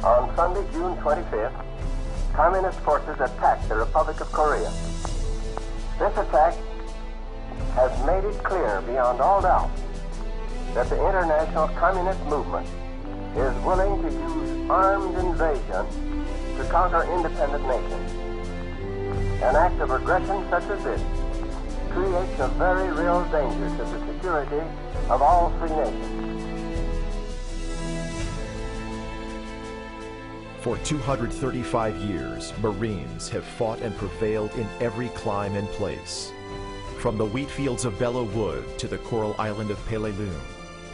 On Sunday, June 25th, Communist forces attacked the Republic of Korea. This attack has made it clear beyond all doubt that the international communist movement is willing to use armed invasion to conquer independent nations. An act of aggression such as this creates a very real danger to the security of all free nations. For 235 years, Marines have fought and prevailed in every clime and place. From the wheat fields of Belleau Wood to the coral island of Peleliu,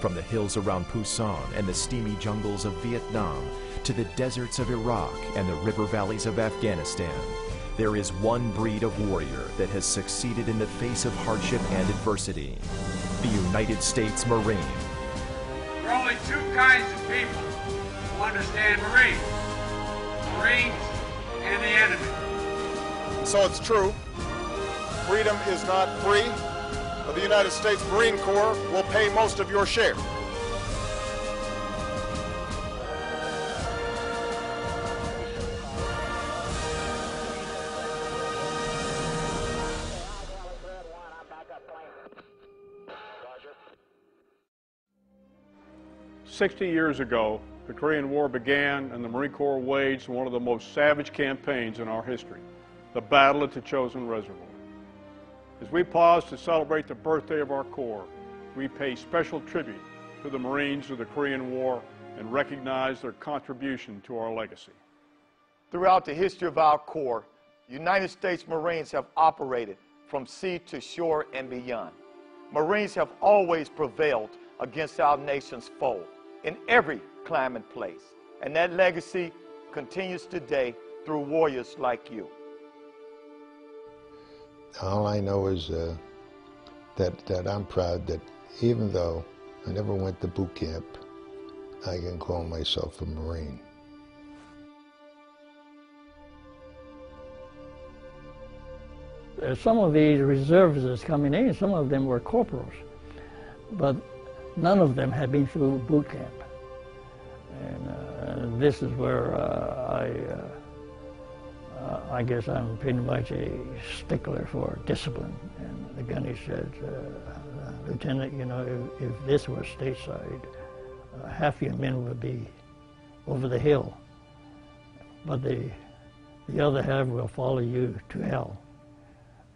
from the hills around Pusan and the steamy jungles of Vietnam to the deserts of Iraq and the river valleys of Afghanistan, there is one breed of warrior that has succeeded in the face of hardship and adversity: the United States Marine. There are only two kinds of people who understand Marines: Marines and the enemy. So it's true, freedom is not free, but the United States Marine Corps will pay most of your share. "60 years ago, the Korean War began and the Marine Corps waged one of the most savage campaigns in our history, the Battle at the Chosin Reservoir. As we pause to celebrate the birthday of our Corps, we pay special tribute to the Marines of the Korean War and recognize their contribution to our legacy. Throughout the history of our Corps, United States Marines have operated from sea to shore and beyond. Marines have always prevailed against our nation's foe in every climate and place, and that legacy continues today through warriors like you. All I know is that I'm proud that even though I never went to boot camp, I can call myself a Marine. Some of these reservists coming in, some of them were corporals, but none of them had been through boot camp. And this is where I guess I'm pretty much a stickler for discipline. And the gunny said, Lieutenant, you know, if this were stateside, half your men would be over the hill, but the other half will follow you to hell.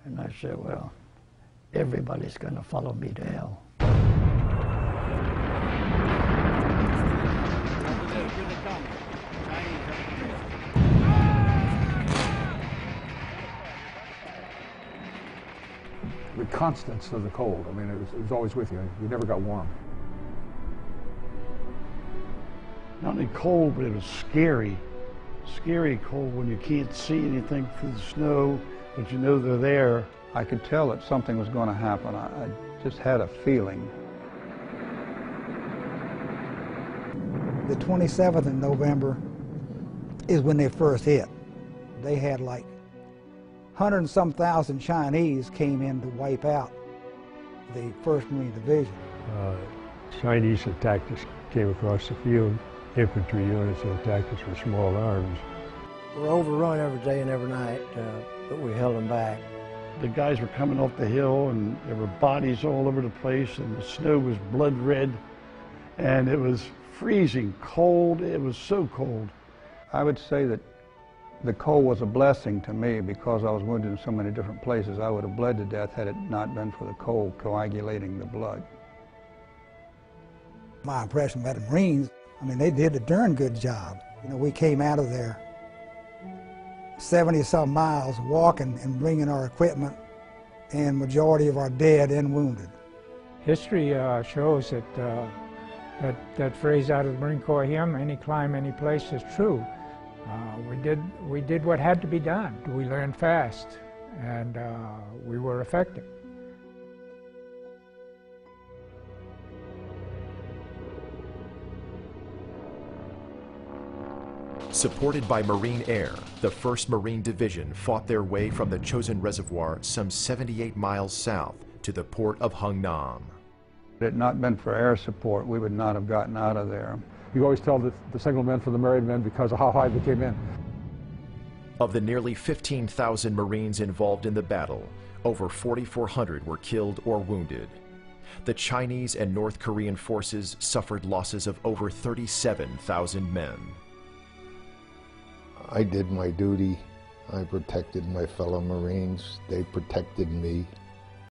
And I said, well, everybody's going to follow me to hell. The constants of the cold. I mean, it was always with you. You never got warm. Not only cold, but it was scary. Scary cold when you can't see anything through the snow, but you know they're there. I could tell that something was going to happen. I just had a feeling. The 27th of November is when they first hit. They had like 100 and some thousand Chinese came in to wipe out the 1st Marine Division. Chinese attacked us, came across the field. Infantry units attacked us with small arms. We're overrun every day and every night, but we held them back. The guys were coming off the hill and there were bodies all over the place and the snow was blood red and it was freezing cold. It was so cold. I would say that the cold was a blessing to me because I was wounded in so many different places. I would have bled to death had it not been for the cold coagulating the blood. My impression about the Marines, I mean, they did a darn good job. You know, we came out of there 70-some miles walking and bringing our equipment and majority of our dead and wounded. History shows that that phrase out of the Marine Corps hymn, any climb, any place, is true. We did what had to be done. We learned fast, and we were effective. Supported by Marine Air, the 1st Marine Division fought their way from the Chosin Reservoir some 78 miles south to the port of Hungnam. Had it not been for air support, we would not have gotten out of there. You always tell the single men from the married men because of how high they came in. Of the nearly 15,000 Marines involved in the battle, over 4,400 were killed or wounded. The Chinese and North Korean forces suffered losses of over 37,000 men. I did my duty. I protected my fellow Marines. They protected me.